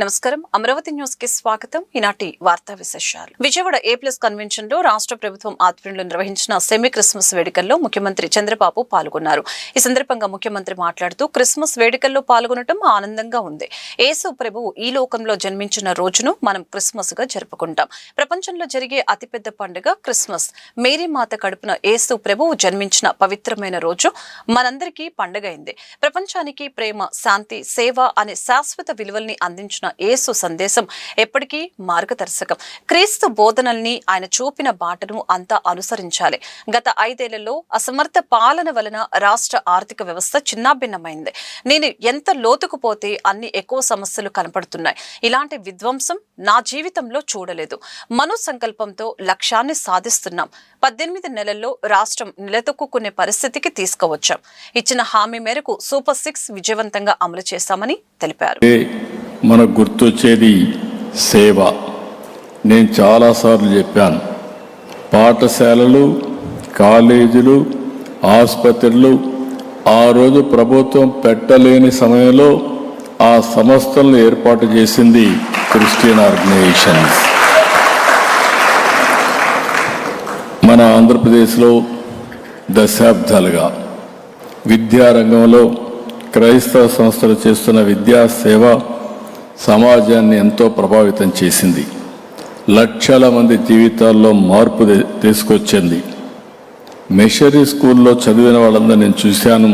నమస్కారం. అమరావతి న్యూస్ కి స్వాగతం. ఈనాటి వార్తా విశేషాలు. విజయవాడ A+ కన్వెన్షన్ లో రాష్ట్ర ప్రభుత్వం ఆధ్వర్యంలో నిర్వహించిన సెమీ క్రిస్మస్ వేడుకల్లో ముఖ్యమంత్రి చంద్రబాబు పాల్గొన్నారు. ఈ సందర్భంగా ముఖ్యమంత్రి మాట్లాడుతూ క్రిస్మస్ వేడుకల్లో పాల్గొనడం ఆనందంగా ఉంది. యేసు ప్రభువు ఈ లోకంలో జన్మించిన రోజును మనం క్రిస్మస్ గా జరుపుకుంటాం. ప్రపంచంలో జరిగే అతిపెద్ద పండుగ క్రిస్మస్. మేరీ మాత కడుపున యేసు ప్రభువు జన్మించిన పవిత్రమైన రోజు మనందరికీ పండుగైంది. ప్రపంచానికి ప్రేమ, శాంతి, సేవ అనే శాశ్వత విలువల్ని అందించిన యేసు సందేశం ఎప్పటికీ మార్గదర్శకం. క్రీస్తు బోధనల్ని, ఆయన చూపిన బాటను అంతా అనుసరించాలి. గత 5 ఏళ్లలో అసమర్థ పాలన వలన రాష్ట్ర ఆర్థిక వ్యవస్థ చిన్నాభిన్నమైంది. నేను ఎంత లోతుకు పోతే అన్ని ఎక్కువ సమస్యలు కనపడుతున్నాయి. ఇలాంటి విధ్వంసం నా జీవితంలో చూడలేదు. మను సంకల్పంతో లక్ష్యాన్ని సాధిస్తున్నాం. 18 నెలల్లో రాష్ట్రం నిలదొక్కునే పరిస్థితికి తీసుకువచ్చాం. ఇచ్చిన హామీ మేరకు సూపర్ 6 విజయవంతంగా అమలు చేశామని తెలిపారు. మనకు గుర్తొచ్చేది సేవ. నేను చాలాసార్లు చెప్పాను, పాఠశాలలు, కాలేజీలు, ఆసుపత్రులు ఆ రోజు ప్రభుత్వం పెట్టలేని సమయంలో ఆ సంస్థలను ఏర్పాటు చేసింది క్రిస్టియన్ ఆర్గనైజేషన్స్. మన ఆంధ్రప్రదేశ్లో దశాబ్దాలుగా విద్యారంగంలో క్రైస్తవ సంస్థలు చేస్తున్న విద్యా సేవ సమాజాన్ని ఎంతో ప్రభావితం చేసింది. లక్షల మంది జీవితాల్లో మార్పు తీసుకొచ్చింది. మిషనరీ స్కూల్లో చదివిన వాళ్ళందరూ నేను చూశాను.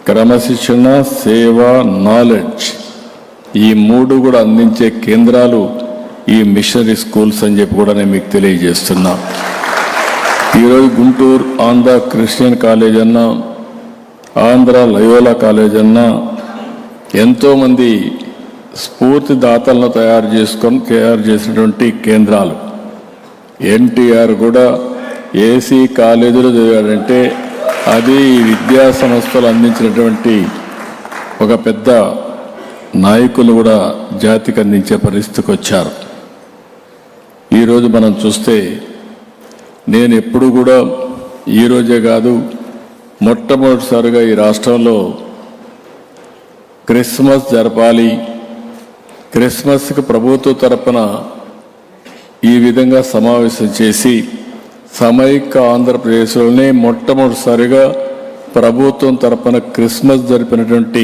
క్రమశిక్షణ, సేవ, నాలెడ్జ్ ఈ 3 కూడా అందించే కేంద్రాలు ఈ మిషనరీ స్కూల్స్ అని చెప్పి కూడా నేను మీకు తెలియజేస్తున్నా. ఈరోజు గుంటూరు ఆంధ్ర క్రిస్టియన్ కాలేజ్ అన్నా, ఆంధ్ర లయోలా కాలేజ్ అన్నా ఎంతోమంది స్ఫూర్తిదాతలను తయారు చేసినటువంటి కేంద్రాలు. ఎన్టీఆర్ కూడా ఏసీ కాలేజీలో చదివాడంటే అది ఈ విద్యా సంస్థలు అందించినటువంటి ఒక పెద్ద నాయకులు కూడా జాతికి అందించే పరిస్థితికి వచ్చారు. ఈరోజు మనం చూస్తే నేను ఎప్పుడు కూడా ఈరోజే కాదు, మొట్టమొదటిసారిగా ఈ రాష్ట్రంలో క్రిస్మస్ జరపాలి, క్రిస్మస్కి ప్రభుత్వ తరపున ఈ విధంగా సమావేశం చేసి సమైక్య ఆంధ్రప్రదేశ్లోనే మొట్టమొదటిసారిగా ప్రభుత్వం తరపున క్రిస్మస్ జరిపినటువంటి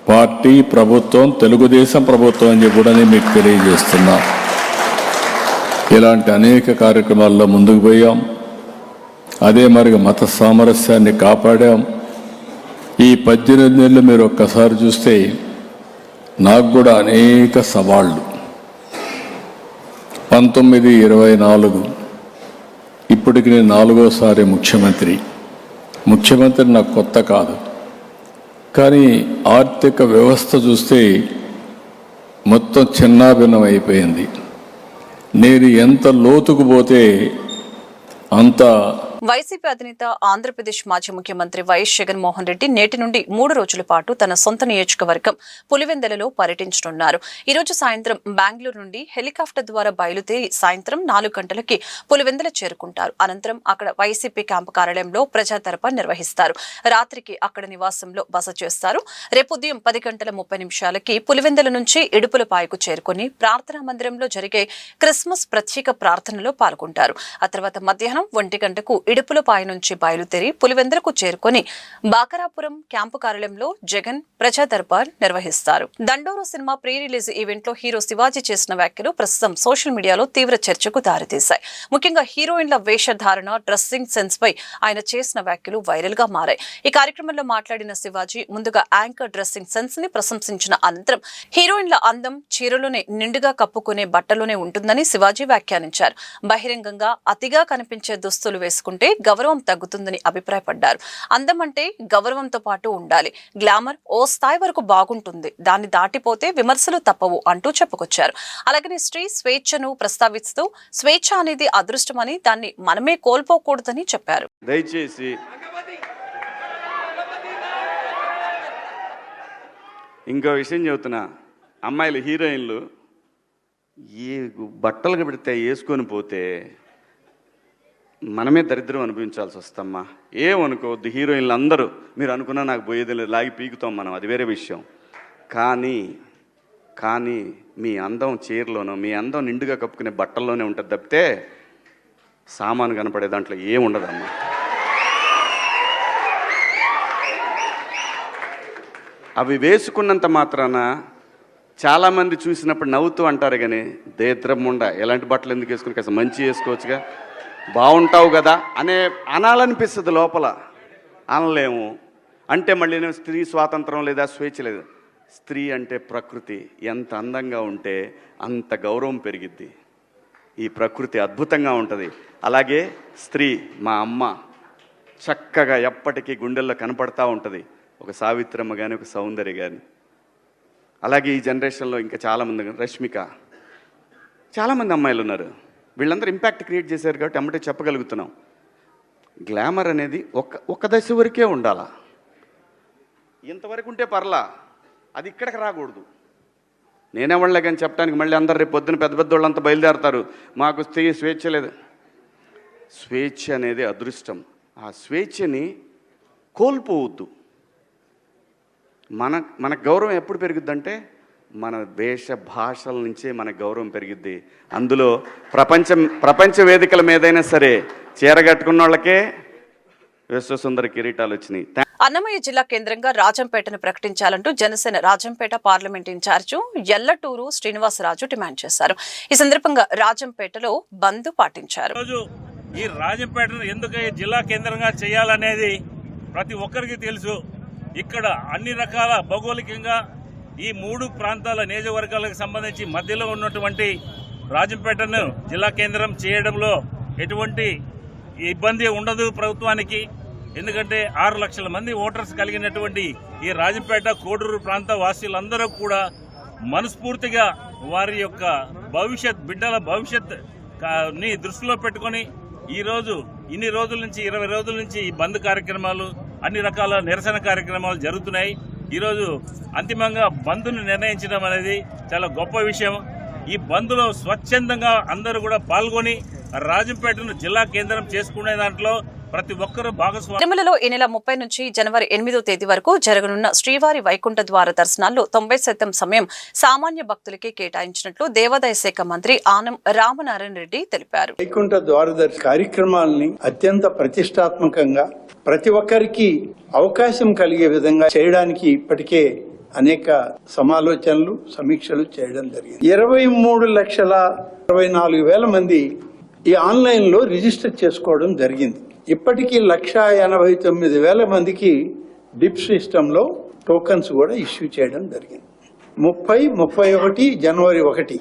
పార్టీ ప్రభుత్వం తెలుగుదేశం ప్రభుత్వం అని కూడా నేను మీకు తెలియజేస్తున్నా. ఇలాంటి అనేక కార్యక్రమాల్లో ముందుకు పోయాం. అదే మరి మత సామరస్యాన్ని కాపాడాం. ఈ 18 నెలలు మీరు ఒక్కసారి చూస్తే నాకు కూడా అనేక సవాళ్ళు. 19, 24 ఇప్పటికి నేను 4వసారి ముఖ్యమంత్రి నాకు కొత్త కాదు. కానీ ఆర్థిక వ్యవస్థ చూస్తే మొత్తం చిన్నాభిన్నం అయిపోయింది. నేను ఎంత లోతుకు పోతే అంత. వైసీపీ అధినేత ఆంధ్రప్రదేశ్ మాజీ ముఖ్యమంత్రి వైఎస్ జగన్మోహన్ రెడ్డి నేటి నుండి 3 రోజుల పాటు తన సొంత నియోజకవర్గం పులివెందులలో పర్యటించనున్నారు. ఈ రోజు సాయంత్రం బెంగళూరు నుండి హెలికాప్టర్ ద్వారా బయలుదేరి సాయంత్రం 4 గంటలకి పులివెందుల చేరుకుంటారు. అనంతరం అక్కడ వైసీపీ క్యాంపు కార్యాలయంలో ప్రజాదర్బార్ నిర్వహిస్తారు. రాత్రికి అక్కడ నివాసంలో బస చేస్తారు. రేపు ఉదయం 10:30 పులివెందుల నుంచి ఇడుపులపాయకు చేరుకుని ప్రార్థనా మందిరంలో జరిగే క్రిస్మస్ ప్రత్యేక ప్రార్థనలో పాల్గొంటారు. ఆ తర్వాత మధ్యాహ్నం 1 గంటకు ఇడుపులపాయ నుంచి బయలుదేరి పులివెందులకు చేరుకుని బాకరాపురం క్యాంపు కార్యాలయంలో జగన్ ప్రజా దర్బార్ నిర్వహిస్తారు. దండోరు సినిమా ప్రీ రిలీజ్ ఈవెంట్ లో హీరో శివాజీ చేసిన వ్యాఖ్యలు ప్రస్తుతం సోషల్ మీడియాలో తీవ్ర చర్చకు దారితీశాయి. ముఖ్యంగా హీరోయిన్ల వేషధారణ, డ్రెస్సింగ్ సెన్స్ పై ఆయన చేసిన వ్యాఖ్యలు వైరల్ గా మారాయి. ఈ కార్యక్రమంలో మాట్లాడిన శివాజీ ముందుగా యాంకర్ డ్రెస్సింగ్ సెన్స్ ని ప్రశంసించిన అనంతరం హీరోయిన్ల అందం చీరలోనే నిండుగా కప్పుకునే బట్టలోనే ఉంటుందని శివాజీ వ్యాఖ్యానించారు. బహిరంగంగా అతిగా కనిపించే దుస్తులు వేసుకుంటే గౌరవం తగ్గుతుందని అభిప్రాయపడ్డారు. అందం అంటే గౌరవంతో పాటు ఉండాలి. గ్లామర్ ఓ స్థాయి వరకు బాగుంటుంది, దాన్ని దాటిపోతే విమర్శలు తప్పవు అంటూ చెప్పుకొచ్చారు. అలాగనే స్త్రీ స్వేచ్ఛను ప్రస్తావిస్తూ స్వేచ్ఛ అనేది అదృష్టమని, దాన్ని మనమే కోల్పోకూడదని చెప్పారు. దయచేసి ఇంకో విషయం చెబుతున్నా, అమ్మాయిలు హీరోయిన్లు ఏ బట్టలు పెడితే వేసుకొని పోతే మనమే దరిద్రం అనుభవించాల్సి వస్తమ్మా. ఏమనుకోవద్దు, హీరోయిన్లు అందరూ మీరు అనుకున్నా నాకు పోయేది లేదు, లాగి పీకుతాం మనం, అది వేరే విషయం. కానీ కానీ మీ అందం చీరలోనో మీ అందం నిండుగా కప్పుకునే బట్టల్లోనే ఉంటుంది తప్పితే సామాను కనపడే దాంట్లో ఏముండదమ్మా. అవి వేసుకున్నంత మాత్రాన చాలామంది చూసినప్పుడు నవ్వుతూ అంటారు, కానీ దేద్రమ్ముండ ఎలాంటి బట్టలు ఎందుకు వేసుకుని కాస్త మంచి వేసుకోవచ్చుగా, బాగుంటావు కదా అనాలనిపిస్తుంది లోపల, అనలేము. అంటే మళ్ళీ స్త్రీ స్వాతంత్రం లేదా స్వేచ్ఛ లేదు. స్త్రీ అంటే ప్రకృతి, ఎంత అందంగా ఉంటే అంత గౌరవం పెరిగిద్ది. ఈ ప్రకృతి అద్భుతంగా ఉంటుంది. అలాగే స్త్రీ మా అమ్మ చక్కగా ఎప్పటికీ గుండెల్లో కనపడతా ఉంటుంది, ఒక సావిత్రమ్మ కానీ ఒక సౌందర్య కానీ. అలాగే ఈ జనరేషన్లో ఇంకా చాలామంది, రష్మిక, చాలామంది అమ్మాయిలు ఉన్నారు. వీళ్ళందరూ ఇంపాక్ట్ క్రియేట్ చేశారు కాబట్టి అమ్మటే చెప్పగలుగుతున్నాం. గ్లామర్ అనేది ఒక దశ వరకే ఉండాలా, ఇంతవరకు ఉంటే పర్లా, అది ఇక్కడికి రాకూడదు. నేనేవాళ్ళే కానీ చెప్పడానికి మళ్ళీ అందరు రేపు పొద్దున పెద్ద పెద్ద వాళ్ళంతా బయలుదేరతారు, మాకు స్త్రీ స్వేచ్ఛ లేదు. స్వేచ్ఛ అనేది అదృష్టం. ఆ స్వేచ్ఛని కోల్పోవద్దు. మన గౌరవం ఎప్పుడు పెరుగుద్దంటే మన వేష భాషల నుంచే మన గౌరవం పెరిగిద్ది. అందులో ప్రపంచ వేదికల మీదైనా సరే చీరగట్టుకున్న వాళ్ళకే విశ్వసుందర కిరీటాలు వచ్చినాయి. అన్నమయ్య జిల్లా కేంద్రంగా రాజంపేటను ప్రకటించాలంటూ Janasena Rajampet parliament in charge ఎల్లటూరు Srinivasaraju demand చేశారు. ఈ సందర్భంగా రాజంపేటలో బంద్ పాటించారు. ఈ రాజంపేటను ఎందుకు జిల్లా కేంద్రంగా చేయాలనేది ప్రతి ఒక్కరికి తెలుసు. ఇక్కడ అన్ని రకాల భౌగోళికంగా ఈ 3 ప్రాంతాల నియోజకవర్గాలకు సంబంధించి మధ్యలో ఉన్నటువంటి రాజంపేటను జిల్లా కేంద్రం చేయడంలో ఎటువంటి ఇబ్బంది ఉండదు ప్రభుత్వానికి. ఎందుకంటే 6 లక్షల మంది ఓటర్స్ కలిగినటువంటి ఈ రాజంపేట కోడూరు ప్రాంత వాసులందరూ కూడా మనస్ఫూర్తిగా వారి యొక్క బిడ్డల భవిష్యత్ ని దృష్టిలో పెట్టుకుని ఇన్ని రోజుల నుంచి 20 రోజుల నుంచి ఈ బంద్ కార్యక్రమాలు, అన్ని రకాల నిరసన కార్యక్రమాలు జరుగుతున్నాయి. ఈరోజు అంతిమంగా బంద్ను నిర్ణయించడం అనేది చాలా గొప్ప విషయం. ఈ బంద్లో స్వచ్ఛందంగా అందరూ కూడా పాల్గొని రాజంపేటను జిల్లా కేంద్రం చేసుకునే దాంట్లో ప్రతి ఒక్కరూ భాగస్వామి. తిరుమలలో ఈ నెల 30 నుంచి జనవరి 8వ తేదీ వరకు జరగనున్న శ్రీవారి వైకుంఠ ద్వార దర్శనాల్లో 90% సమయం సామాన్య భక్తులకే కేటాయించినట్లు దేవాదాయ శాఖ మంత్రి ఆనం రామనారాయణ రెడ్డి తెలిపారు. వైకుంఠ ద్వార దర్శన కార్యక్రమాలని అత్యంత ప్రతిష్టాత్మకంగా ప్రతి ఒక్కరికి అవకాశం కలిగే విధంగా చేయడానికి ఇప్పటికే అనేక సమాలోచనలు, సమీక్షలు చేయడం జరిగింది. 23,24,000 మంది ఈ ఆన్లైన్ లో రిజిస్టర్ చేసుకోవడం జరిగింది. ఇప్పటికీ 1,89,000 మందికి డిప్ సిస్టమ్ లో టోకన్స్ కూడా ఇష్యూ చేయడం జరిగింది. 30, 31 జనవరి 1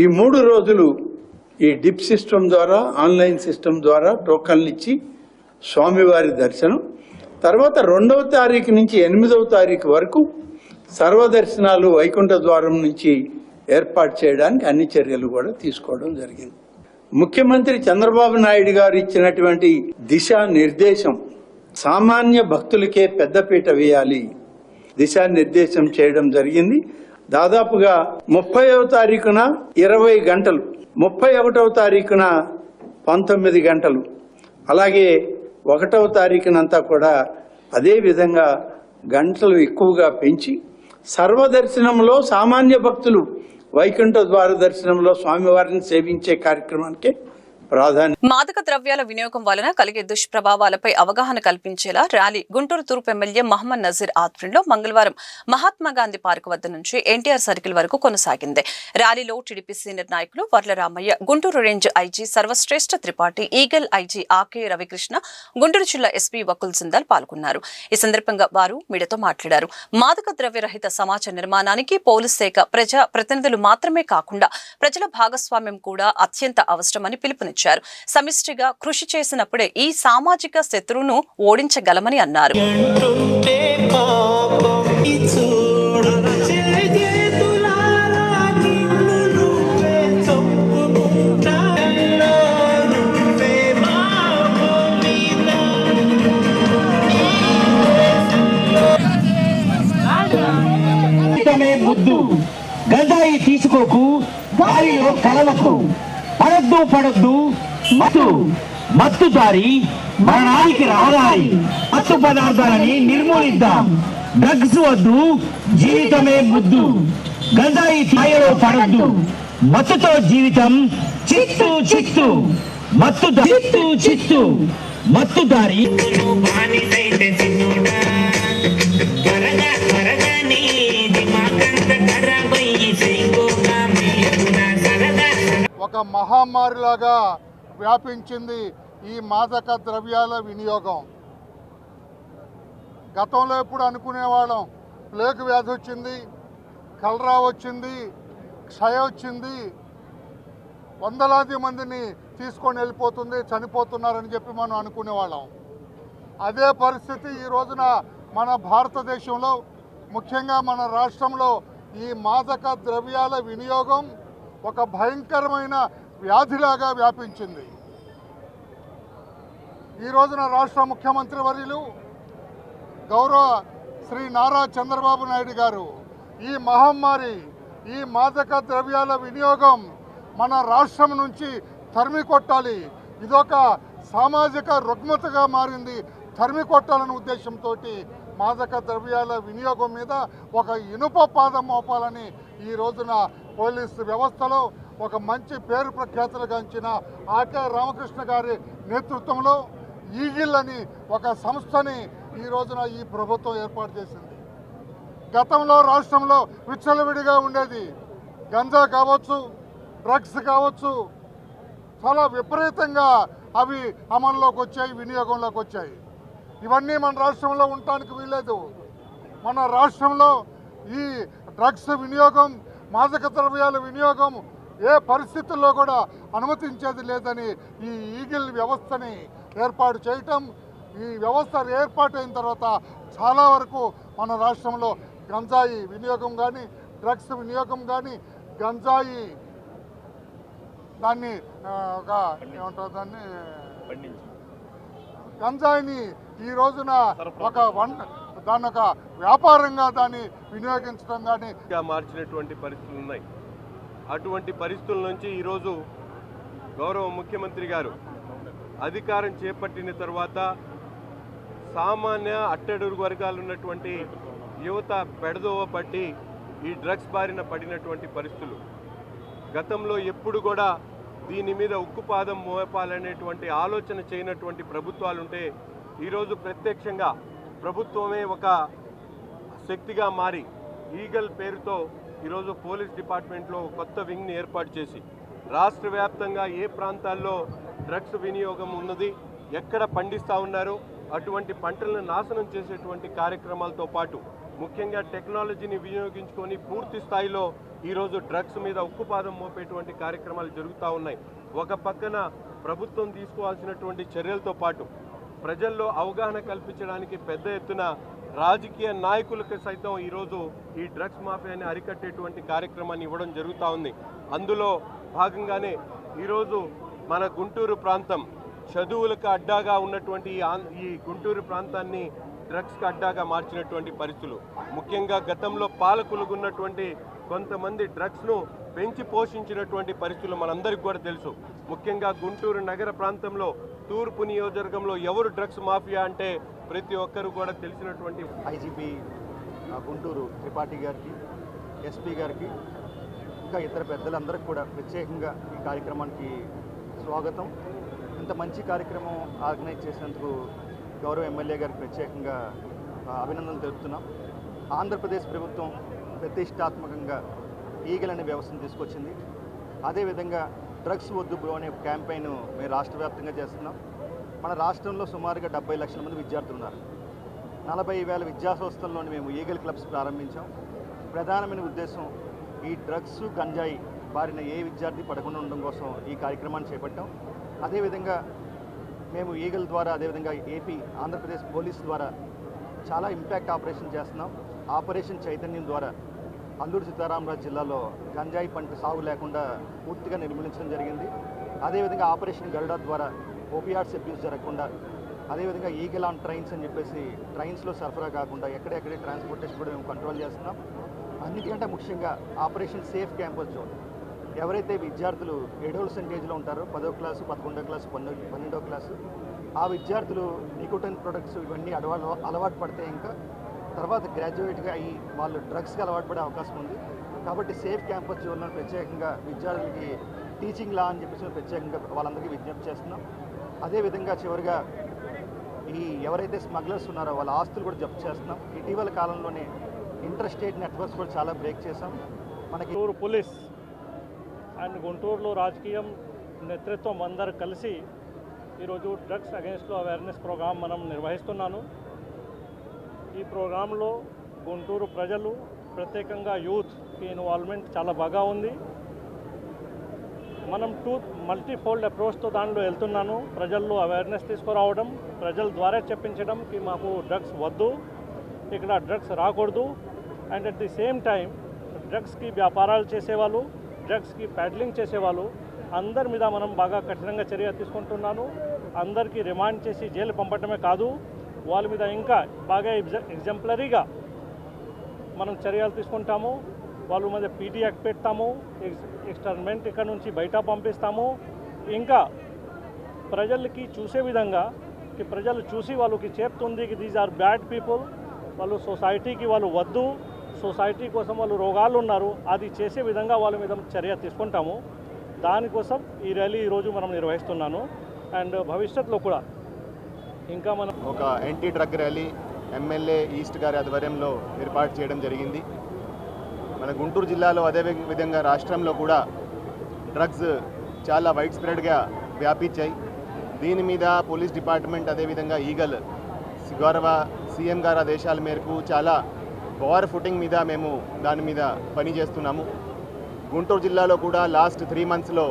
ఈ 3 రోజులు ఈ డిప్ సిస్టమ్ ద్వారా, ఆన్లైన్ సిస్టమ్ ద్వారా టోకన్లు ఇచ్చి స్వామివారి దర్శనం, తర్వాత 2వ తారీఖు నుంచి 8వ తారీఖు వరకు సర్వదర్శనాలు వైకుంఠ ద్వారం నుంచి ఏర్పాటు చేయడానికి అన్ని చర్యలు కూడా తీసుకోవడం జరిగింది. ముఖ్యమంత్రి చంద్రబాబు నాయుడు గారు ఇచ్చినటువంటి దిశానిర్దేశం సామాన్య భక్తులకే పెద్దపీట వేయాలి, దిశానిర్దేశం చేయడం జరిగింది. దాదాపుగా 30వ తారీఖున 20 గంటలు, 31వ తారీఖున 19 గంటలు, అలాగే 1వ తారీఖునంతా కూడా అదే విధంగా గంటలు ఎక్కువగా పెంచి సర్వదర్శనంలో సామాన్య భక్తులు వైకుంఠ ద్వార దర్శనంలో స్వామివారిని సేవించే కార్యక్రమానికి ప్రాధాన్యత. మాదక ద్రవ్యాల వినియోగం వలన కలిగే దుష్ప్రభావాలపై అవగాహన కల్పించేలా ర్యాలీ గుంటూరు తూర్పు ఎమ్మెల్యే మహమ్మద్ నజీర్ ఆధ్వర్యంలో మంగళవారం మహాత్మాగాంధీ పార్క్ వద్ద నుంచి ఎన్టీఆర్ సర్కిల్ వరకు కొనసాగింది. ర్యాలీలో టీడీపీ సీనియర్ నాయకులు Varla Ramaiah, Guntur range IG Sarvashreshtha Tripathi, Eagle IG Ake Ravikrishna, Guntur జిల్లా ఎస్పీ వకుల్ సిందాల్ పాల్గొన్నారు. ఈ సందర్భంగా వారు మీడియాతో మాట్లాడారు. మాదక ద్రవ్య రహిత సమాజ నిర్మాణానికి పోలీస్ శాఖ, ప్రజా ప్రతినిధులు మాత్రమే కాకుండా ప్రజల భాగస్వామ్యం కూడా అత్యంత అవసరమని పిలుపునిచ్చారు. సమిష్టిగా కృషి చేసినప్పుడే ఈ సామాజిక శత్రువును ఓడించగలమని అన్నారు. ముద్దు గంధాయి తీసుకోకు, గాలిలో కలవకు, పడద్దు మత్తు దారి మరణానికి రహదారి. మత్తు పదార్థాలని నిర్మూలిద్దాం. డ్రగ్స్ వద్దు, జీవితమే ముద్దు. గంజాయి మాయలో పడొద్దు, మత్తుతో జీవితం చిత్తు చిత్తు, మత్తు చిత్తు చిత్తు, మత్తు దారి. ఒక మహమ్మారిలాగా వ్యాపించింది ఈ మాదక ద్రవ్యాల వినియోగం. గతంలో ఎప్పుడు అనుకునేవాళ్ళం ప్లేగు వ్యాధి వచ్చింది, కలరా వచ్చింది, క్షయ వచ్చింది, వందలాది మందిని తీసుకొని వెళ్ళిపోతుంది, చనిపోతున్నారని చెప్పి మనం అనుకునేవాళ్ళం. అదే పరిస్థితి ఈ రోజున మన భారతదేశంలో, ముఖ్యంగా మన రాష్ట్రంలో ఈ మాదక ద్రవ్యాల వినియోగం ఒక భయంకరమైన వ్యాధిలాగా వ్యాపించింది. ఈ రోజున రాష్ట్ర ముఖ్యమంత్రి వర్యులు గౌరవ శ్రీ నారా చంద్రబాబు నాయుడు గారు ఈ మహమ్మారి, ఈ మాదక ద్రవ్యాల వినియోగం మన రాష్ట్రం నుంచి తరిమి కొట్టాలి, ఇదొక సామాజిక రుగ్మతగా మారింది, తరిమి కొట్టాలనే ఉద్దేశంతో మాదక ద్రవ్యాల వినియోగం మీద ఒక ఇనుప పాదం మోపాలని ఈ రోజున పోలీసు వ్యవస్థలో ఒక మంచి పేరు ప్రఖ్యాతులు గాంచిన ఆకే రామకృష్ణ గారి నేతృత్వంలో ఈగిల్ అని ఒక సంస్థని ఈ రోజున ఈ ప్రభుత్వం ఏర్పాటు చేసింది. గతంలో రాష్ట్రంలో విచ్చలవిడిగా ఉండేది, గంజా కావచ్చు, డ్రగ్స్ కావచ్చు, చాలా విపరీతంగా అవి అమల్లోకి వచ్చాయి, వినియోగంలోకి వచ్చాయి. ఇవన్నీ మన రాష్ట్రంలో ఉండటానికి వీల్లేదు. మన రాష్ట్రంలో ఈ డ్రగ్స్ వినియోగం, మాదక ద్రవ్యాల వినియోగం ఏ పరిస్థితుల్లో కూడా అనుమతించేది లేదని ఈ ఈగిల్ వ్యవస్థని ఏర్పాటు చేయటం, ఈ వ్యవస్థ ఏర్పాటైన తర్వాత చాలా వరకు మన రాష్ట్రంలో గంజాయి వినియోగం కానీ, డ్రగ్స్ వినియోగం కానీ, గంజాయి దాన్ని ఏమంటారు దాన్ని గంజాయిని ఈ రోజున దాన్ని ఒక వ్యాపారంగా దాన్ని వినియోగించడం కానీ మార్చినటువంటి పరిస్థితులు ఉన్నాయి. అటువంటి పరిస్థితుల నుంచి ఈరోజు గౌరవ ముఖ్యమంత్రి గారు అధికారం చేపట్టిన తర్వాత సామాన్య అట్టడుగు వర్గాలు ఉన్నటువంటి యువత పెడదోవ పట్టి ఈ డ్రగ్స్ బారిన పడినటువంటి పరిస్థితులు. గతంలో ఎప్పుడు కూడా దీని మీద ఉక్కుపాదం మోపాలనేటువంటి ఆలోచన చేయనటువంటి ప్రభుత్వాలుంటే ఈరోజు ప్రత్యక్షంగా ప్రభుత్వమే ఒక శక్తిగా మారి ఈగల్ పేరుతో ఈరోజు పోలీస్ డిపార్ట్మెంట్లో కొత్త వింగ్ని ఏర్పాటు చేసి రాష్ట్ర వ్యాప్తంగా ఏ ప్రాంతాల్లో డ్రగ్స్ వినియోగం ఉన్నది, ఎక్కడ పండిస్తూ ఉన్నారో అటువంటి పంటలను నాశనం చేసేటువంటి కార్యక్రమాలతో పాటు ముఖ్యంగా టెక్నాలజీని వినియోగించుకొని పూర్తి స్థాయిలో ఈరోజు డ్రగ్స్ మీద ఉక్కుపాదం మోపేటువంటి కార్యక్రమాలు జరుగుతూ ఉన్నాయి. ఒక పక్కన ప్రభుత్వం తీసుకోవాల్సినటువంటి చర్యలతో పాటు ప్రజల్లో అవగాహన కల్పించడానికి పెద్ద ఎత్తున రాజకీయ నాయకులకు సైతం ఈరోజు ఈ డ్రగ్స్ మాఫియాని అరికట్టేటువంటి కార్యక్రమాన్ని ఇవ్వడం జరుగుతూ ఉంది. అందులో భాగంగానే ఈరోజు మన గుంటూరు ప్రాంతం చదువులకు అడ్డాగా ఉన్నటువంటి ఈ గుంటూరు ప్రాంతాన్ని డ్రగ్స్కి అడ్డాగా మార్చినటువంటి పరిస్థితులు. ముఖ్యంగా గతంలో పాలకులుగా ఉన్నటువంటి కొంతమంది డ్రగ్స్ను పెంచి పోషించినటువంటి పరిస్థితులు మనందరికీ కూడా తెలుసు. ముఖ్యంగా గుంటూరు నగర ప్రాంతంలో తూర్పు నియోజకవర్గంలో ఎవరు డ్రగ్స్ మాఫియా అంటే ప్రతి ఒక్కరు కూడా తెలిసినటువంటి ఐజీపీ గుంటూరు త్రిపాఠి గారికి, ఎస్పీ గారికి, ఇంకా ఇతర పెద్దలందరికీ కూడా ప్రత్యేకంగా ఈ కార్యక్రమానికి స్వాగతం. ఇంత మంచి కార్యక్రమం ఆర్గనైజ్ చేసినందుకు గౌరవ ఎమ్మెల్యే గారికి ప్రత్యేకంగా అభినందనలు తెలుపుతున్నాం. ఆంధ్రప్రదేశ్ ప్రభుత్వం ప్రతిష్టాత్మకంగా ఈగల్ అనే వ్యవస్థను తీసుకొచ్చింది. అదేవిధంగా డ్రగ్స్ వద్దు బ్రో అనే క్యాంపెయిన్ మేము రాష్ట్ర వ్యాప్తంగా చేస్తున్నాం. మన రాష్ట్రంలో సుమారుగా 70 లక్షల మంది విద్యార్థులు ఉన్నారు. 40,000 విద్యా సంస్థల్లోని మేము ఈగల్ క్లబ్స్ ప్రారంభించాం. ప్రధానమైన ఉద్దేశం ఈ డ్రగ్స్, గంజాయి బారిన ఏ విద్యార్థి పడకుండా ఉండడం కోసం ఈ కార్యక్రమాన్ని చేపట్టాం. అదేవిధంగా మేము ఈగల్ ద్వారా, అదేవిధంగా ఏపీ, ఆంధ్రప్రదేశ్ పోలీస్ ద్వారా చాలా ఇంపాక్ట్ ఆపరేషన్ చేస్తున్నాం. ఆపరేషన్ చైతన్యం ద్వారా అల్లూరు సీతారామరాజు జిల్లాలో గంజాయి పంట సాగు లేకుండా పూర్తిగా నిర్మూలించడం జరిగింది. అదేవిధంగా ఆపరేషన్ గరుడ ద్వారా ఓపియాట్స్ అబ్యూస్ జరగకుండా, అదేవిధంగా ఈగల్ ఆన్ ట్రైన్స్ అని చెప్పేసి ట్రైన్స్లో సరఫరా కాకుండా ఎక్కడెక్కడే ట్రాన్స్పోర్టేషన్ కూడా మేము కంట్రోల్ చేస్తున్నాం. అన్నిటికంటే ముఖ్యంగా ఆపరేషన్ సేఫ్ క్యాంపస్ జోన్. ఎవరైతే విద్యార్థులు అడోలసెంటేజ్లో ఉంటారో 10వ క్లాసు, 11వ క్లాసు, 12వ క్లాసు, ఆ విద్యార్థులు నికోటిన్ ప్రొడక్ట్స్ ఇవన్నీ అలవాటు పడితే ఇంకా తర్వాత గ్రాడ్యుయేట్గా అయ్యి వాళ్ళు డ్రగ్స్కి అలవాటు పడే అవకాశం ఉంది. కాబట్టి సేఫ్ క్యాంపస్ జోన్లను ప్రత్యేకంగా విద్యార్థులకి టీచింగ్ లా అని చెప్పేసి ప్రత్యేకంగా వాళ్ళందరికీ విజ్ఞప్తి చేస్తున్నాం. అదేవిధంగా చివరిగా ఎవరైతే స్మగ్లర్స్ ఉన్నారో వాళ్ళ ఆస్తులు కూడా జప్తు చేస్తున్నాం. ఇటీవల కాలంలోనే ఇంటర్ స్టేట్ నెట్వర్క్స్ కూడా చాలా బ్రేక్ చేశాం. మనకి గుంటూరు పోలీస్ అండ్ గుంటూరులో రాజకీయం నేతృత్వం అందరూ కలిసి ఈరోజు డ్రగ్స్ అగెన్స్ట్లో అవేర్నెస్ ప్రోగ్రాం మనం నిర్వహిస్తున్నాను. ఈ ప్రోగ్రాంలో గుంటూరు ప్రజలు ప్రత్యేకంగా యూత్కి ఇన్వాల్వ్మెంట్ చాలా బాగా ఉంది. మనం మల్టీఫోల్డ్ అప్రోచ్తో దానిలో వెళ్తున్నాను. ప్రజల్లో అవేర్నెస్ తీసుకురావడం, ప్రజల ద్వారా చెప్పించడం కి మాకు డ్రగ్స్ వద్దు, ఇక్కడ డ్రగ్స్ రాకూడదు. And at the same time డ్రగ్స్కి వ్యాపారాలు చేసేవాళ్ళు, డ్రగ్స్కి ప్యాడ్లింగ్ చేసేవాళ్ళు అందరి మీద మనం బాగా కఠినంగా చర్య తీసుకుంటున్నాను. అందరికీ రిమాండ్ చేసి జైలు పంపడమే కాదు, వాళ్ళ మీద ఇంకా బాగా ఎగ్జాంపులరీగా మనం చర్యలు తీసుకుంటాము. వాళ్ళ మీద పీటీ యాక్ట్ పెడతాము, ఎక్స్టర్మెంట్ ఇక్కడ నుంచి బయట పంపిస్తాము. ఇంకా ప్రజలకి చూసే విధంగా ప్రజలు చూసి వాళ్ళకి చెప్తుంది కి దీస్ ఆర్ బ్యాడ్ పీపుల్, వాళ్ళు సొసైటీకి వాళ్ళు వద్దు, సొసైటీ కోసం వాళ్ళు రోగాలు ఉన్నారు, అది చేసే విధంగా వాళ్ళ మీద చర్య తీసుకుంటాము. దానికోసం ఈ ర్యాలీ ఈరోజు మనం నిర్వహిస్తున్నాను. అండ్ భవిష్యత్తులో కూడా ఇంకా మనం ఒక anti drug rally MLA east గారి ఆధ్వర్యంలో ఏర్పాటు చేయడం జరిగింది. మన గుంటూరు జిల్లాలో అదే విధంగా రాష్ట్రంలో కూడా డ్రగ్స్ చాలా వైడ్ స్ప్రెడ్గా వ్యాపించాయి. దీని మీద పోలీస్ డిపార్ట్మెంట్ అదేవిధంగా ఈగల్ గౌరవ సీఎం గారి ఆదేశాల మేరకు చాలా పవర్ ఫుటింగ్ మీద మేము దాని మీద పనిచేస్తున్నాము. గుంటూరు జిల్లాలో కూడా లాస్ట్ 3 monthsలో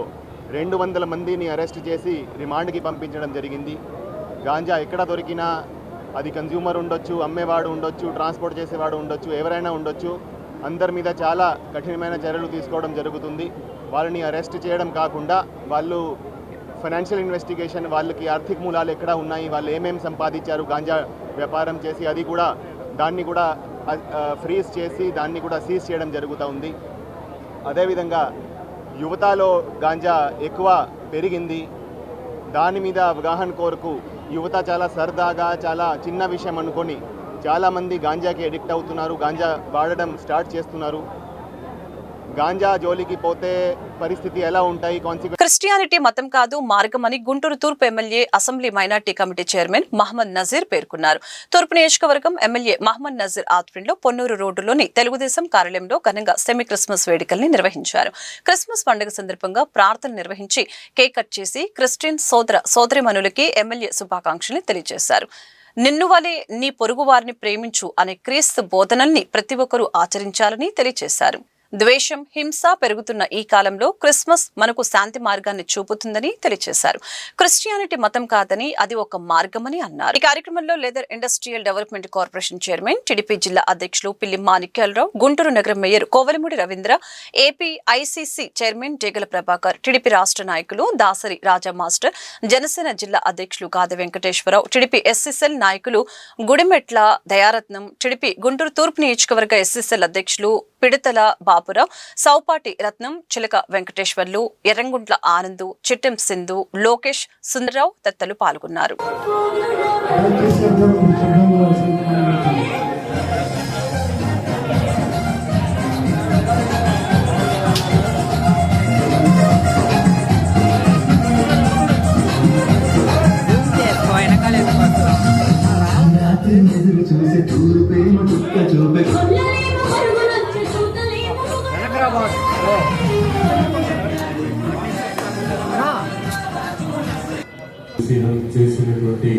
200 మందిని అరెస్ట్ చేసి రిమాండ్కి పంపించడం జరిగింది. గాంజా ఎక్కడ దొరికినా అది కన్జ్యూమర్ ఉండొచ్చు, అమ్మేవాడు ఉండొచ్చు, ట్రాన్స్పోర్ట్ చేసేవాడు ఉండొచ్చు, ఎవరైనా ఉండొచ్చు, అందరి మీద చాలా కఠినమైన చర్యలు తీసుకోవడం జరుగుతుంది. వాళ్ళని అరెస్ట్ చేయడం కాకుండా వాళ్ళు ఫైనాన్షియల్ ఇన్వెస్టిగేషన్, వాళ్ళకి ఆర్థిక మూలాలు ఎక్కడ ఉన్నాయి, వాళ్ళు ఏమేమి సంపాదించారు గాంజా వ్యాపారం చేసి, అది కూడా దాన్ని కూడా ఫ్రీజ్ చేసి దాన్ని కూడా సీజ్ చేయడం జరుగుతూ ఉంది. అదేవిధంగా యువతలో గాంజా ఎక్కువ పెరిగింది. దాని మీద అవగాహన కోరుకు యువత చాలా సరదాగా చాలా చిన్న విషయం అనుకొని చాలామంది గాంజాకి అడిక్ట్ అవుతున్నారు, గాంజా వాడడం స్టార్ట్ చేస్తున్నారు. గాంజా జోలికి పోతే పరిస్థితి ఎలా ఉంటాయి? క్రిస్టియానిటీ మతం కాదు మార్గమని గుంటూరు తూర్పు MLA assembly minority committee chairman Mohammed Nazeer పేర్కొన్నారు. తూర్పు నియోజకవర్గం ఎమ్మెల్యే మహమ్మద్ నజీర్ ఆధ్వర్యంలో పొన్నూరు రోడ్డులోని తెలుగుదేశం కార్యాలయంలో ఘనంగా సెమీ క్రిస్మస్ వేడుకల్ని నిర్వహించారు. క్రిస్మస్ పండుగ సందర్భంగా ప్రార్థనలు నిర్వహించి కేక్ కట్ చేసి క్రిస్టియన్ సోదరిమణులకి ఎమ్మెల్యే శుభాకాంక్షలు తెలియజేశారు. నిన్ను వలె నీ పొరుగు వారిని ప్రేమించు అనే క్రీస్తు బోధనల్ని ప్రతి ఒక్కరూ ఆచరించాలని తెలియజేశారు. ద్వేషం, హింస పెరుగుతున్న ఈ కాలంలో క్రిస్మస్ మనకు శాంతి మార్గాన్ని చూపుతుందని తెలియజేశారు. క్రిస్టియానిటీ మతం కాదని అది ఒక మార్గమని అన్నారు. ఈ కార్యక్రమంలో leather industrial development corporation chairman, TDP జిల్లా అధ్యక్షులు పిల్లి మాణిక్యాలరావు, గుంటూరు నగర mayor Kovalamudi Ravindra, AP ICC chairman Degala Prabhakar, TDP రాష్ట్ర నాయకులు దాసరి రాజా మాస్టర్, జనసేన జిల్లా అధ్యక్షులు గాద వెంకటేశ్వరరావు, టీడీపీ ఎస్సీసెల్ నాయకులు గుడిమెట్ల దయారత్నం, టీడీపీ గుంటూరు తూర్పు నియోజకవర్గ ఎస్సీసెల్ అధ్యక్షులు పిడతల బాపురావు, సౌపాటి రత్నం, చిలక వెంకటేశ్వర్లు, ఎర్రంగుంట్ల ఆనందు, చిట్టెం సింధు, లోకేష్, సుందరరావు తదితరులు పాల్గొన్నారు. చేసినటువంటి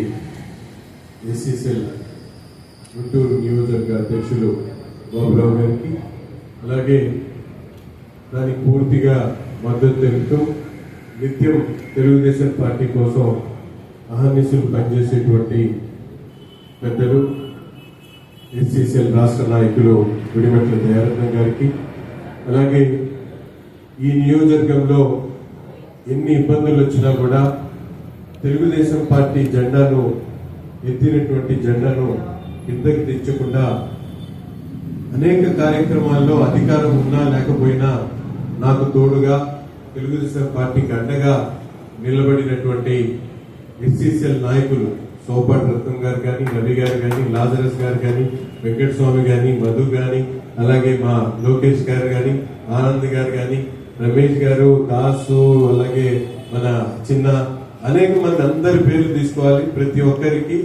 ఎస్సీసెల్ గుంటూరు నియోజకవర్గ అధ్యక్షులు బాబురావు గారికి, అలాగే దానికి పూర్తిగా మద్దతు తెలుపుతూ నిత్యం తెలుగుదేశం పార్టీ కోసం అహర్నిశలు పనిచేసేటువంటి పెద్దలు ఎస్సీసెల్ రాష్ట్ర నాయకులు గుడిమెట్ల దయారత్నం గారికి, అలాగే ఈ నియోజకవర్గంలో ఎన్ని ఇబ్బందులు వచ్చినా కూడా తెలుగుదేశం పార్టీ జెండాను ఎత్తినటువంటి జెండాను కిందకి తెచ్చకుండా అనేక కార్యక్రమాల్లో అధికారం ఉన్నా లేకపోయినా నాకు తోడుగా తెలుగుదేశం పార్టీకి అండగా నిలబడినటువంటి ఎస్సీసీఎల్ నాయకులు సోపాటి రత్నం గారు కానీ, రవి గారు కానీ, లాజరస్ గారు కానీ, వెంకటస్వామి కానీ, మధు కానీ, అలాగే మా లోకేష్ గారు కానీ, ఆనంద్ గారు కానీ, రమేష్ గారు, దాసు, అలాగే మన చిన్న, అనేక మంది అందరి పేర్లు తీసుకోవాలి. ప్రతి ఒక్కరికి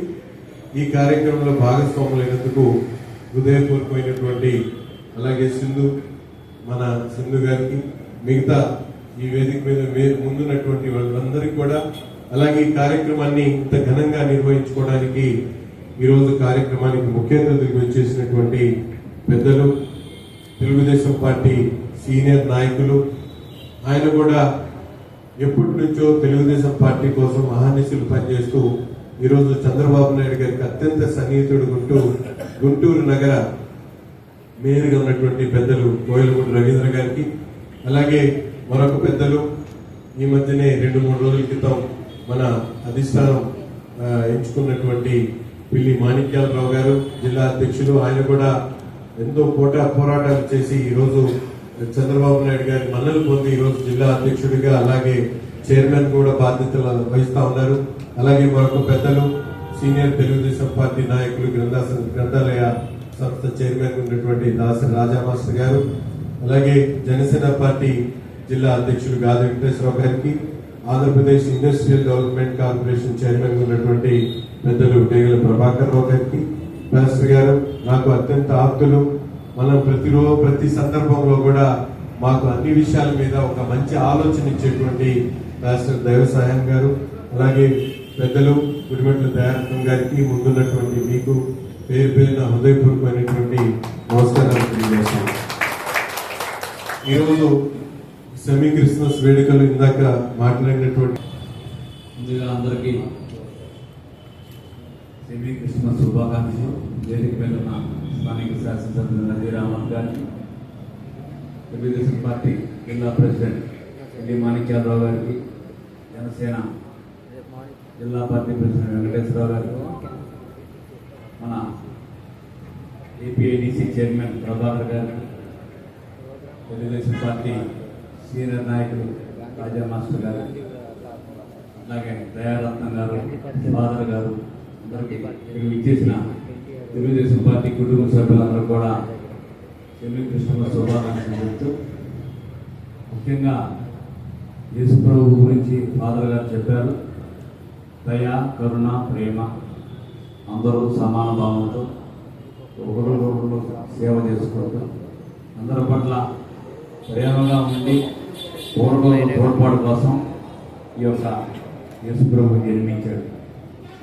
ఈ కార్యక్రమంలో భాగస్వాములైనందుకు హృదయపూర్వకమైనటువంటి, అలాగే మన సింధు గారికి, మిగతా ఈ వేదిక మీద ముందున్నటువంటి వాళ్ళందరికీ కూడా, అలాగే ఈ కార్యక్రమాన్ని ఇంత ఘనంగా నిర్వహించుకోవడానికి ఈరోజు కార్యక్రమానికి ముఖ్య అతిథులుగా వచ్చేసినటువంటి పెద్దలు, తెలుగుదేశం పార్టీ సీనియర్ నాయకులు, ఆయన కూడా ఎప్పటి నుంచో తెలుగుదేశం పార్టీ కోసం అహర్నిశలు పనిచేస్తూ ఈరోజు చంద్రబాబు నాయుడు గారికి అత్యంత సన్నిహితుడు గుంటూరు నగర మేయర్గా ఉన్నటువంటి పెద్దలు కోయలమూడి రవీంద్ర గారికి, అలాగే మరొక పెద్దలు ఈ మధ్యనే 2-3 రోజుల క్రితం మన అధిష్టానం ఎంచుకున్నటువంటి పిల్లి మాణిక్యాలరావు గారు, జిల్లా అధ్యక్షులు. ఆయన కూడా ఎంతో పోరాటాలు చేసి ఈరోజు చంద్రబాబు నాయుడు గారి మన్నలు పొంది ఈరోజు జిల్లా అధ్యక్షుడిగా, అలాగే చైర్మన్ కూడా బాధ్యతలు వహిస్తా ఉన్నారు. అలాగే మరొక పెద్దలు సీనియర్ తెలుగుదేశం పార్టీ నాయకులు, గ్రంథాలయ సంస్థ చైర్మన్ ఉన్నటువంటి దాసరి రాజా మాస్టర్ గారు, అలాగే జనసేన పార్టీ జిల్లా అధ్యక్షులు గాది వెంకటేశ్వరరావు గారికి, Andhra Pradesh industrial development corporation chairman ఉన్నటువంటి పెద్దలు డేగల ప్రభాకర్ రావు గారికి, మాస్టర్ గారు నాకు అత్యంత ఆప్తులు. మనం ప్రతి సందర్భంలో కూడా మాకు అన్ని విషయాల మీద ఒక మంచి ఆలోచన ఇచ్చేటువంటి మాస్టర్ దైవ సాయం గారు, అలాగే పెద్దలు గుడిమెట్ల దయారత్నం గారికి, ముందున్నటువంటి మీకు పేరు పేరున హృదయపూర్వకమైనటువంటి నమస్కారాలు తెలియజేస్తాను. ఈరోజు సెమీ క్రిస్మస్ వేడుకలు ఇందాక మాట్లాడినటువంటి ముందుగా అందరికీ సెమీ క్రిస్మస్ శుభాకాంక్షలు. వేదిక మీద ఉన్న స్థానిక శాసనసభ్యులు నజీర్ అహ్మద్ గారికి, తెలుగుదేశం పార్టీ జిల్లా ప్రెసిడెంట్ ఎల్లి మాణిక్యాలరావు గారికి, జనసేన జిల్లా పార్టీ ప్రెసిడెంట్ వెంకటేశ్వరరావు గారికి, మన ఏపీఐడిసి చైర్మన్ ప్రభాకర్ గారికి, తెలుగుదేశం పార్టీ సీనియర్ నాయకులు రాజా మాస్టర్ గారు, అలాగే దయారత్నం గారు, ఫాదర్ గారు, అందరికీ ఇక్కడ ఇచ్చేసిన తెలుగుదేశం పార్టీ కుటుంబ సభ్యులందరూ కూడా సెమీ క్రిస్మస్ శుభాకాంక్షలు చెప్తూ, ముఖ్యంగా యేసు ప్రభు గురించి ఫాదర్ గారు చెప్పారు. దయ, కరుణ, ప్రేమ, అందరూ సమాన భావంతో ఒకరికొకరు సేవ చేసుకుంటూ అందరి పట్ల ప్రేమగా ఉండి తోడ్పాటు కోసం ఈ యొక్క యేసు ప్రభు జన్మించాడు.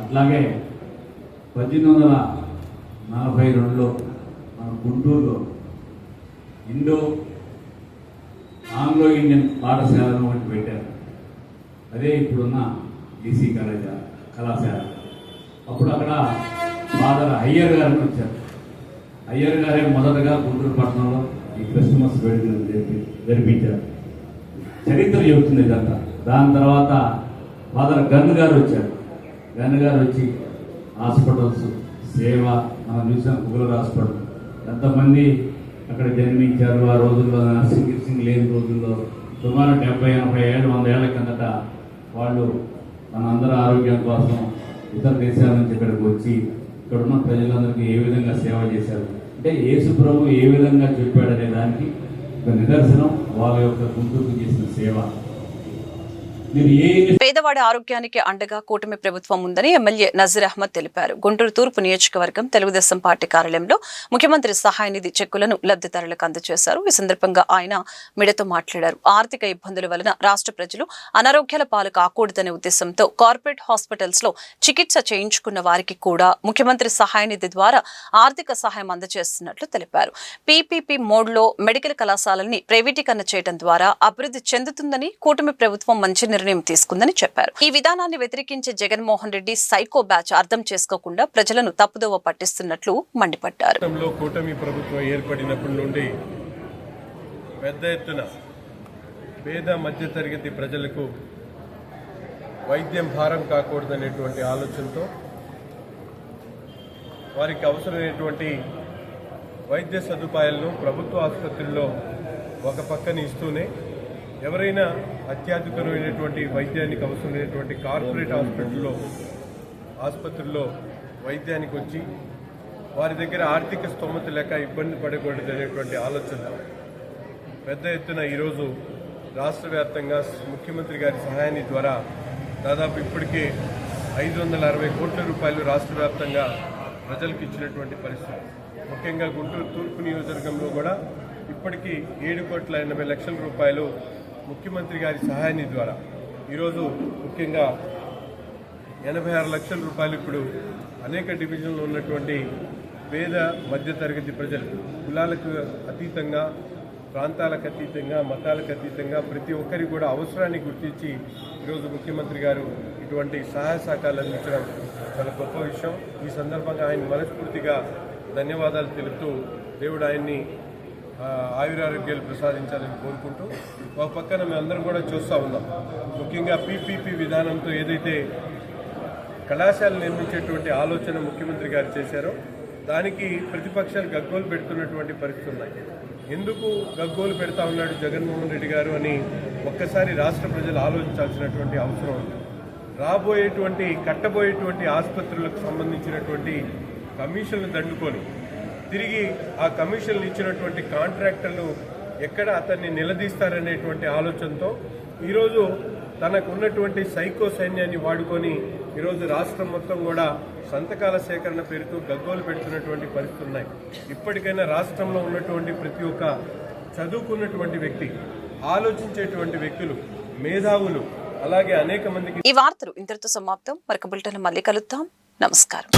అట్లాగే 1842లో మన గుంటూరులో ఆంగ్లో ఇండియన్ పాఠశాలను ఒకటి పెట్టారు. అదే ఇప్పుడున్న ఈసీ కళాశాల. అప్పుడు అక్కడ ఫాదర్ అయ్యర్ గారిని వచ్చారు. అయ్యర్ గారే మొదటగా గుంటూరు పట్టణంలో ఈ క్రిస్మస్ వేడుకలు జరిపించారు. చరిత్ర చెబుతుంది ఇదంతా. దాని తర్వాత ఫాదర్ గన్ గారు వచ్చారు. గన్ గారు వచ్చి హాస్పిటల్స్ సేవ, మనం చూసాం కుగులర్ హాస్పిటల్, ఎంతమంది అక్కడ జన్మించారు. ఆ రోజుల్లో నర్సింగ్ లేని రోజుల్లో సుమారు 70-80 ఏళ్ళు 100 ఏళ్ల కిందట వాళ్ళు మనందరి ఆరోగ్యం కోసం ఇతర దేశాల నుంచి ఇక్కడికి వచ్చి ఇక్కడున్న ప్రజలందరికీ ఏ విధంగా సేవ చేశారు అంటే యేసు ప్రభు ఏ విధంగా చెప్పాడనే దానికి ఒక నిదర్శనం వాళ్ళ యొక్క గుంటూరుకు చేసిన సేవ. పేదవాడి ఆరోగ్యానికి అండగా కూటమి ప్రభుత్వం ఉందని ఎమ్మెల్యే నజీర్ అహ్మద్ తెలిపారు. గుంటూరు తూర్పు నియోజకవర్గం తెలుగుదేశం పార్టీ కార్యాలయంలో ముఖ్యమంత్రి సహాయ నిధి చెక్కులను లబ్ధిదారులకు అందజేశారు. ఈ సందర్భంగా ఆయన మీడియాతో మాట్లాడారు. ఆర్థిక ఇబ్బందుల వలన రాష్ట్ర ప్రజలు అనారోగ్యాల పాలు కాకూడదనే ఉద్దేశంతో కార్పొరేట్ హాస్పిటల్స్ లో చికిత్స చేయించుకున్న వారికి కూడా ముఖ్యమంత్రి సహాయ నిధి ద్వారా ఆర్థిక సహాయం అందజేస్తున్నట్లు తెలిపారు. పీపీపీ మోడ్ లో మెడికల్ కళాశాలల్ని ప్రైవేటీకరణ చేయడం ద్వారా అభివృద్ధి చెందుతుందని కూటమి ప్రభుత్వం మంచి నిర్ణయం తీసుకుందని చెప్పారు. ఈ విధానాన్ని వ్యతిరేకించే జగన్మోహన్ రెడ్డి సైకో బ్యాచ్ అర్థం చేసుకోకుండా ప్రజలను తప్పుదోవ పట్టిస్తున్నట్లు మండిపడ్డారు. కూటమి ప్రభుత్వం ఏర్పడినప్పటి నుండి పెద్ద ఎత్తున పేద మధ్యతరగతి ప్రజలకు వైద్యం భారం కాకూడదనేటువంటి ఆలోచనతో వారికి అవసరమైనటువంటి వైద్య సదుపాయాలను ప్రభుత్వ ఆసుపత్రుల్లో ఒక పక్కన ఇస్తూనే ఎవరైనా అత్యాధునికమైనటువంటి వైద్యానికి అవసరమైనటువంటి కార్పొరేట్ హాస్పిటల్లో ఆసుపత్రుల్లో వైద్యానికి వచ్చి వారి దగ్గర ఆర్థిక స్తోమత లేక ఇబ్బంది పడకూడదు అనేటువంటి ఆలోచన పెద్ద ఎత్తున ఈరోజు రాష్ట్ర వ్యాప్తంగా ముఖ్యమంత్రి గారి సహాయాన్ని ద్వారా దాదాపు ఇప్పటికే 560 కోట్ల రూపాయలు రాష్ట్ర వ్యాప్తంగా ప్రజలకు ఇచ్చినటువంటి పరిస్థితి. ముఖ్యంగా గుంటూరు తూర్పు నియోజకవర్గంలో కూడా ఇప్పటికీ 7,80,00,000 రూపాయలు ముఖ్యమంత్రి గారి సహాయాన్ని ద్వారా ఈరోజు ముఖ్యంగా 86 లక్షల రూపాయలు ఇప్పుడు అనేక డివిజన్లు ఉన్నటువంటి పేద మధ్యతరగతి ప్రజలు కులాలకు అతీతంగా, ప్రాంతాలకు అతీతంగా, మతాలకు అతీతంగా ప్రతి ఒక్కరికి కూడా అవసరాన్ని గుర్తించి ఈరోజు ముఖ్యమంత్రి గారు ఇటువంటి సహాయ సహకారాలు అందించడం చాలా గొప్ప విషయం. ఈ సందర్భంగా ఆయన మనస్ఫూర్తిగా ధన్యవాదాలు తెలుపుతూ దేవుడు ఆయన్ని ఆయురారోగ్యాలు ప్రసాదించాలని కోరుకుంటూ ఒక పక్కన మేమందరం కూడా చూస్తూ ఉన్నాం. ముఖ్యంగా పీపీపీ విధానంతో ఏదైతే కళాశాలలు నిర్మించేటువంటి ఆలోచన ముఖ్యమంత్రి గారు చేశారో దానికి ప్రతిపక్షాలు గగ్గోలు పెడుతున్నటువంటి పరిస్థితులు ఉన్నాయి. ఎందుకు గగ్గోలు పెడతా ఉన్నాడు జగన్మోహన్ రెడ్డి గారు అని ఒక్కసారి రాష్ట్ర ప్రజలు ఆలోచించాల్సినటువంటి అవసరం ఉంది. కట్టబోయేటువంటి ఆసుపత్రులకు సంబంధించినటువంటి కమిషన్లు దండుకొని తిరిగి ఆ కమిషన్లు ఇచ్చినటువంటి కాంట్రాక్టర్లు ఎక్కడ అతన్ని నిలదీస్తారనేటువంటి ఆలోచనతో ఈరోజు తనకు ఉన్నటువంటి సైకో సైన్యాన్ని వాడుకొని ఈరోజు రాష్ట్రం మొత్తం కూడా సంతకాల సేకరణ పేరుతో గగ్గోలు పెడుతున్నటువంటి పరిస్థితులు ఉన్నాయి. ఇప్పటికైనా రాష్ట్రంలో ఉన్నటువంటి ప్రతి ఒక్క చదువుకున్నటువంటి వ్యక్తి, ఆలోచించేటువంటి వ్యక్తులు, మేధావులు, అలాగే అనేక మందికి ఈ వార్తలు ఇంతటితో సమాప్తం. మరొక బులెటిన్ మళ్ళీ కలుద్దాం. నమస్కారం.